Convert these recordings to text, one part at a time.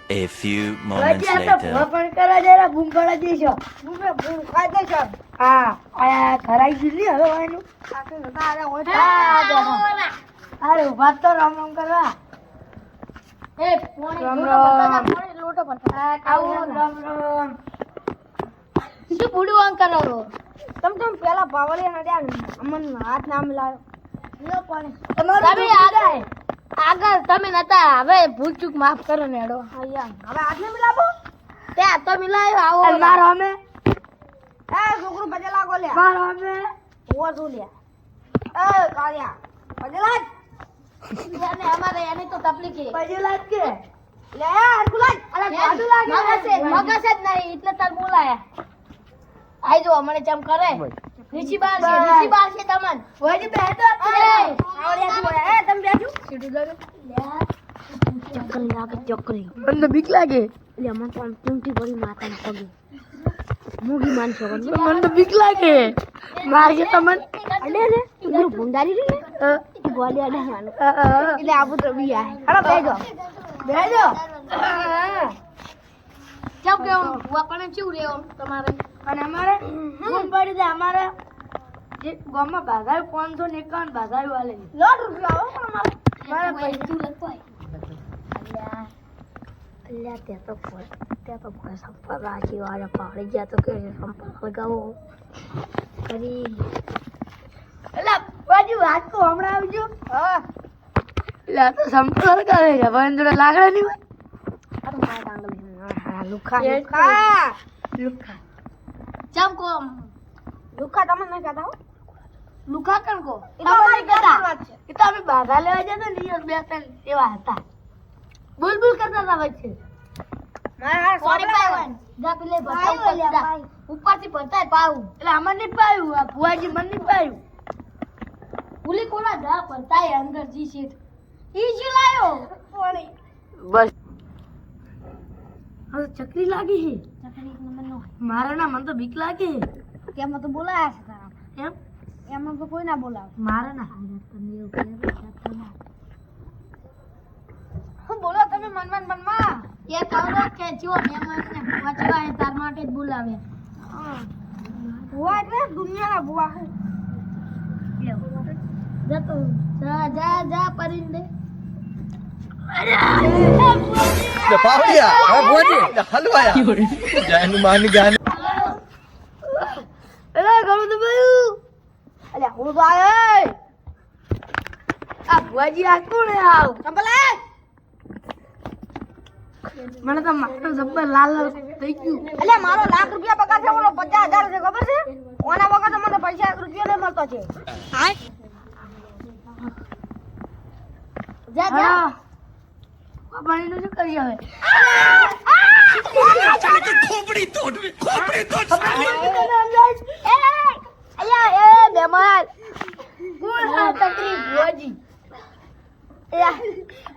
A few moments વચ્ચે આ તો later. ભોપણ કરવા જરા બૂમ પડા દેશો. બૂમ ખાઈ દેશો. હા, આ ખરાઈ ગઈ હવે વાયનું. આખે નતા આરે હોય. અરે ઉભા તો રામ રામ કરવા. એ પોણી રામ લોટો રામ. બતાજા, પોણી લોટો બતાજા. આવો રામ રામ. શું બુડું આમ કરો છો? તમ પેલા પાવલે હડ્યા અમન હાથ નામ લાયો. લો પાણી. તમે આગળ તમે નતા, હવે ભૂલ ચૂક માફ કરો ને હેડો. આયા. હવે હાથ ને મિલાવો. ત્યાં તો મિલાયો આવો. મારો અમે. એ છોકરું બજેલા કો લે. મારો અમે. ઓવા જો લે. એ કાળિયા. બજેલા. એને અમારે એની તો તકલીફ છે. બજેલા કે. લે અરકુલાજ. અરે ગાડુ લાગે. મગજ જ નહીં એટલે તાર બોલાયા. આઈ જો મને ચમ કરે. નીચી બાર છે તમન. વજી બે તો આવડિયા બોય. એ તમે બેઠું. સીધું લાગે. ચકરી લાગે ચકરી. મને બીક લાગે. એટલે મને તો આમ ચૂંટી પડી માતાના પગે. મૂગી માનશો મને તો બીક લાગે. મારજે તમને. અડે ને પેલું ભૂંડારી રહ્યું ને એ ગોલી અડાડવાનું. એટલે આબુ તો બી આ. હાલો બેજો. બેજો. કેમ કેવું વાપણે ચેવું રેવું તમારે? અને અમારે ગુમ પડી દે અમારે જે ગામમાં ભાગાય 551 ભાગાય વાલે. લોટ રૂપિયા આવો પણ અમારે પૈસા લખવાય. અલ્યા ત્યાં તો સંપર્ક રાખી વાળા પાડી ગયા તો કે સંપર્ક લગાવો કરી. અલ્યા બાજુ વાત કો હમણાં આવજો. હા એટલે તો સંપર્ક કરે છે પણ જોડે લાગડા નહીં હોય. આ તો મારા ટાંગલ લુખા લુખા ચમ કોમ લુખા તમે નહીં કહેતા હો. લુખા કણ કો એ તો અમારી કહેતા એ તો અમે બાધા લેવા જતા ને ઈ બે ત્રણ એવા હતા. બુલબુલ કરતા હતા વચ્ચે. કોણી પાવન જા પેલે ભરતા ઉપરથી ભરતાય પાવું એટલે અમાર નહીં પાયું આ ભુવાજી મને નહીં પાયું. પુલી કોના જા ભરતાય અંદર જી સીટ ઈ શું લાયો બસ હવે ચકરી લાગી છે. ચકરી નંબરનો મારે ના મને તો બીક લાગે. તેમાં તો બોલાયા છે તારા એમ એમાં તો કોઈ ના બોલાવે મારે ના હું બોલો તમે મનમાં એ કહો કે જીવો મહેમાનને પહોંચવા એ તાર માટે જ બોલાવે ભુવા એટલે દુનિયાના ભુવા છે. જતો જા જા જા પરીન દે પાવડિયા હા ભોજી હલવાયા જાનું માની ગાન એલા ગણું તો ભાઈ અલ્યા હું તો આયો. આ ભુવાજી આ કોણ હે આવ સંભલા. મને તો મારો જબ્બર લાલ લાલ થઈ ગયું. અલ્યા મારો લાખ રૂપિયા પગાર છે ઓલો 50,000 છે ખબર છે. ઓના વગર તો મને પૈસા 1 રૂપિયો નહીં મળતો છે. જા જા પાણી નું શું કરી હવે. ખોપડી તોડ અલ્યા એ બેમાર કોણ હા તકરી ભુવાજી.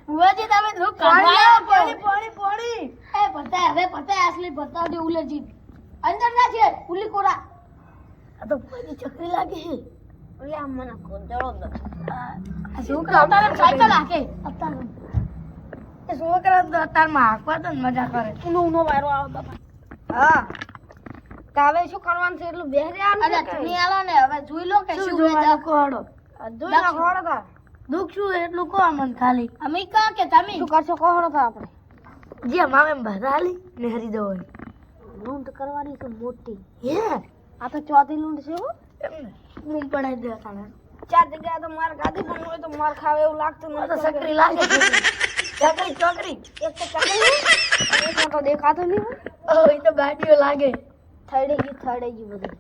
ભુવાજી તમે શું પાણી કરવાયો પાણી પાણી. એ પતાય હવે પતાય asli બતાવજો ઉલેજી અંદર ના છે ઉલી કોરા આ તો ભુવાજી ચકરી લાગે છે. અલ્યા મને કોંદળો દો આ છોકરા તારે સાયકલ હાકે અત્યારે એ છોકરા તો અત્યારમાં હાંકવા તો મજા કરે. નો વારો આવે બાપા હા તો હવે શું કરવાનું છે એટલું બેહરી આનું અરે ચૂની આલો ને હવે જોઈ લો કે શું જોવાનું કોડો જોઈ લો કોડો કા દુખ શું એટલું કહો અમને ખાલી. અમે કા કે તમે શું કરશો કોહડો તો આપણે જે મામે ભરાલી ને હરી દોય લૂંટ કરવાની છે મોટી હે આ તો ચોથી લૂંટ છે હો એમને બૂમ પડાઈ દે તાણે. 4 જગ્યાએ તો માર ગાદી પણ હોય તો માર ખાવે એવું લાગતું આ તો સકરી લાગે છે. ચકરી ચોકરી એક તો ચકલી એક તો દેખાતું નહીં ઓ એ તો ગાડીઓ લાગે. થડે ગઈ બધી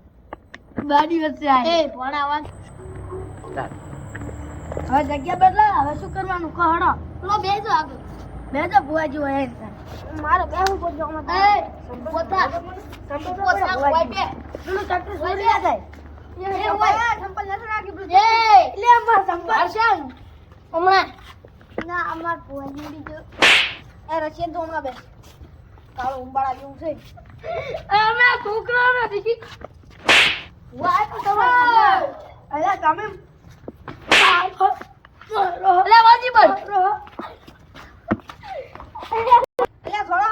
ગાડી વચ્ચે આવે. એ પણ આવાજ હવે જગ્યા બદલા હવે શું કરવાનું કહડો લો બેજો આગળ બેજો ભુવાજી હોય એમ થાય. મારે બેહું પડશે આમાં એ પોતા પોતા કોઈ બે પેલું ચકરી સોરી જાય. એ હોય સંપલ નથી રાખી પેલું. એ એટલે અમાર સંપલ હર્ષણ હમણાં ના અમાર ભુવાજી બીજો એ રશિયન તો હમણાં બે કાળો ઉંબાળા જેવું છે અમે છોકરા નથી. વાય તો તમારે અલ્યા તમે લે વાજી બોલ અલ્યા થોડા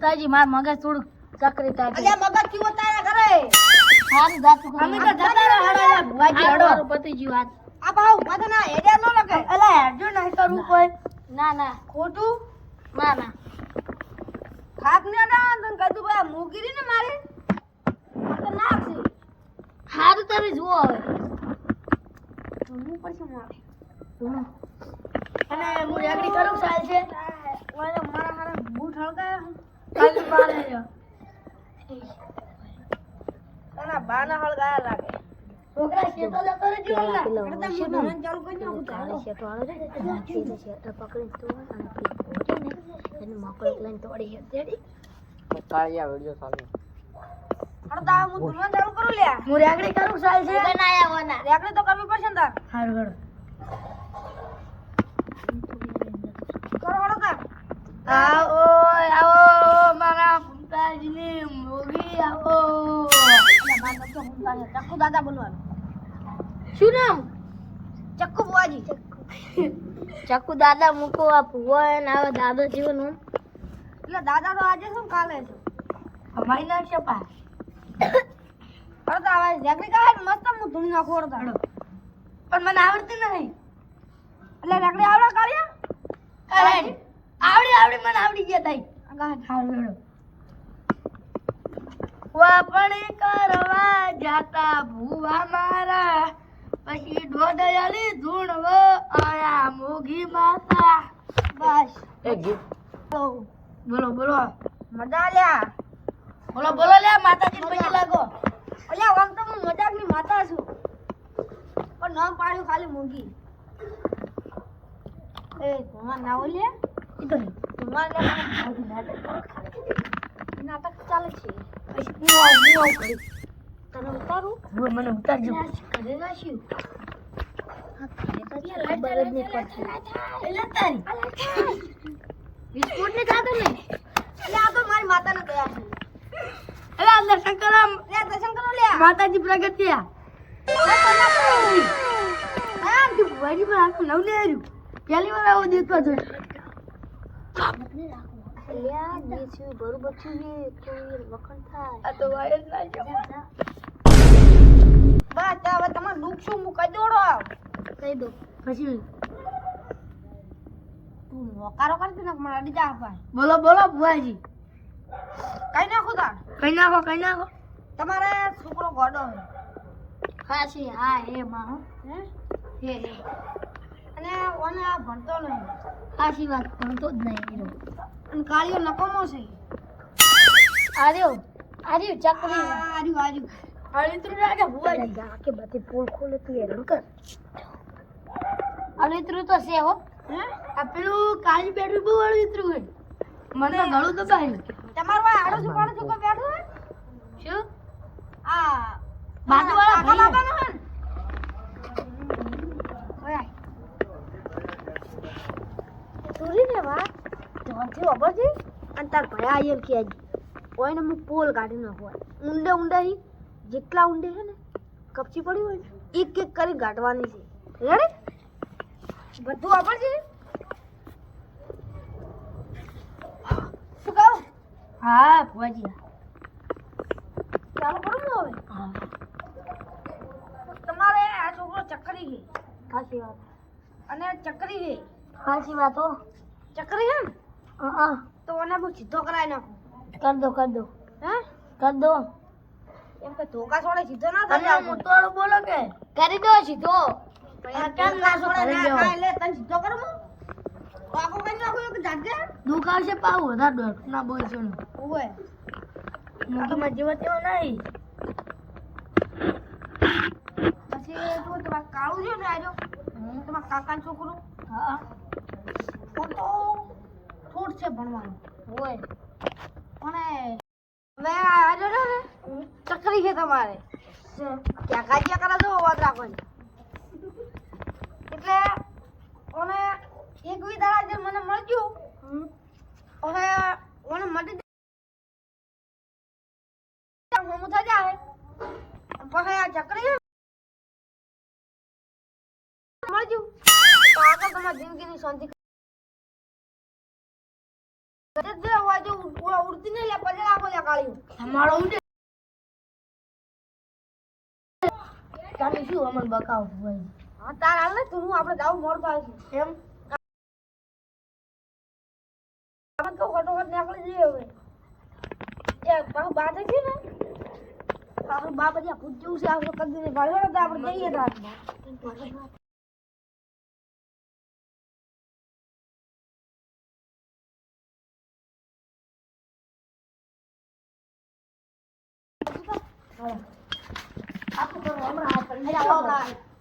ઉતારજી માર મગજ થોડું ચકરી થાય અલ્યા મગજ કેવો તારા ઘરે હારું જાતું અમે તો જતા રહ્યા હડાયા ભુવાજી હડો પતી ગયું વાત આ ભાવ માથે ના હેડ્યા નો લગે અલા હેડજો નહીં કરવું કોઈ ના ના ખોટું ના ના થાક ને ના તને કીધું ભાઈ મૂકી ને મારે તો નાખશે હારું તમે જુઓ હવે હું પછી મારે અને હું રેગડી કરું સાલ છે ઓલે મારા હારે બૂટ હળગાયા કાલે બારે રહ્યો તને બાના હળગાયા લાગે છોકરા શેતો જતો રહેજો ચાલુ કરી નાખું તારે શેતો આલો છે શેતો પકડી તો અને એને મકડી લઈને તોડી હેડી કાળિયા વિડિયો ચાલુ હળદા હું ધુલવા ચાલુ કરું લ્યા હું રેગડી કરું સાલ છે બનાયા હોના રેકડી તો કરવી પડશે ને તાર હારું હળો કરો હળગા આવો આવો મારા પુતાજીની મોગી આવો ચક્કુ દાદા બોલવાનું શું નામ ચક્કુ બુઆજી ચક્કુ દાદા મૂકો આ ભુવા ને આવે દાદા જીવન એટલે દાદા તો આજે શું કાલે છે અમારી નામ છે પા હળદા આવે રેકડી કાઢ મસ્ત હું ધૂમ નાખું હળદા પણ મને આવડતી નથી એટલે રેકડી આવડા કાઢ્યા અરે આવડી મને આવડી ગયા તાઈ ગાઢ હારું વાપણી કરવા જાતા ભુવા મારા પછી ઢોઢયાલી ધૂણવ આયા મોગી માતા બસ એક ગીત બોલો બોલો મજા લ્યા બોલો લે માતાજી પૈકી લાગો અલ્યા આમ તો હું મજાકની માતા છું પણ નામ પાડ્યું ખાલી મૂંગી એ તમાર ના ઓલે ઈતો નહીં તમાર નાટક ચાલે છે પછી હું આવું કરી તને ઉતારું હું મને ઉતારજો ઘરે નાખ્યું ખબર જ નહીં પડતી એટલે તારી બિસ્કુટ ને ખાધું ને એટલે આ તો મારી માતાને દયા છે એટલે અંદર શંકરમ લે દર્શન કરો લ્યા માતાજી પ્રગટ થયા આમ તું ભુવાજી પર આખું નવ ને આવ્યું પહેલી વાર આવો દેખવા જોઈ લ્યા દેશું બરોબર છે કોઈ વખણ થાય આ તો વાયર ના છે બસ તે હવે તમારે દુઃખ શું હું કહી દોડો કહી દો પછી તું નોકારો કરી દે ને મને અડી જા ભાઈ બોલો ભુવાજી કઈ નાખું તાર કઈ નાખો તમારે છોકરો ગોડો હાસી હા હે માં હે હે અને ઓને આ ભણતો નહીં હાસી વાત ભણતો જ નહીં હીરો અને કાળીઓ નકમો છે આર્યો ચકરી આર્યું અળિત્રુ રાખે ભુવાજી કે બધી પોલ ખોલે તું હેરાન કર અળિત્રુ તો છે હો હે આ પેલું કાળી બેઠું બહુ અળિત્રુ હોય મને તો ગળું દબાયું તમારું ભાઈ આડો છું પાડો છું કોઈ બેઠો હે શું આ બાજુવાળા કાકા ભાઈ. બાબાનો હે ને? ઓય તુરી ને વા જોરથી ઓબરજી અને તાર ભયા આયર કે આજી ઓય ને હું પોલ કાઢી નાખો ઊંડે હી જેટલા ઊંડે હે ને કપચી પડી હોય ને એક એક કરી ગાંઠવાની છે રેડી બધું ઓબરજી શું કહું હા ભુવાજી ચાલુ કરું ને હવે હા તમારે આ છોકરો ચકરી છે હાસી વાત અને ચકરી છે હાસી વાત હો ચકરી છે ને હા તો ઓને હું સીધો કરાવી નાખું કર દો હે કર દો એમ કે ધોકા છોડે સીધો ના તમે થાય મોટોળો બોલો કે કરી દો સીધો કેમ ના છોડે ના કાંઈ લે તને સીધો કરું હું આખો કઈ નાખું એક જાગે દુકાશે પાવ વધારે દોઢ ના બોલશો ને ઓય મોગીમાં જીવત એવો નહીં પછી તું તમાર કાળું છે ને આજો તમાર કાકાનો છોકરો હા ઓ તો થોડ છે ભણવાનું હોય પણ હવે આજો ને ચકરી છે તમારે ક્યાં કાજ્યા કરે છો વાત રાખવાની એટલે ઓને એક વિધારા જે મને મળ્યું હવે ઓને મટી હું થઈ જાય પછી આ ચકરી મળ્યું તો આગળ તમારી જિંદગીની શાંતિ ઉડતી નહીં લે પજે આપો લે કાળી તમારો ઉડે ચાલે શું અમન બકાવ ભાઈ હા તાર હાલ ને તું આપણે જાવ મોડતો આવશે એમ આપણે તો ફટોફટ નીકળી જઈએ હવે એ બાદ છે ને આપણે બા બધા પૂછ્યું છે આપણે કદી ને ભાળ્યો તો આપણે જઈએ તાર આપણે હમણાં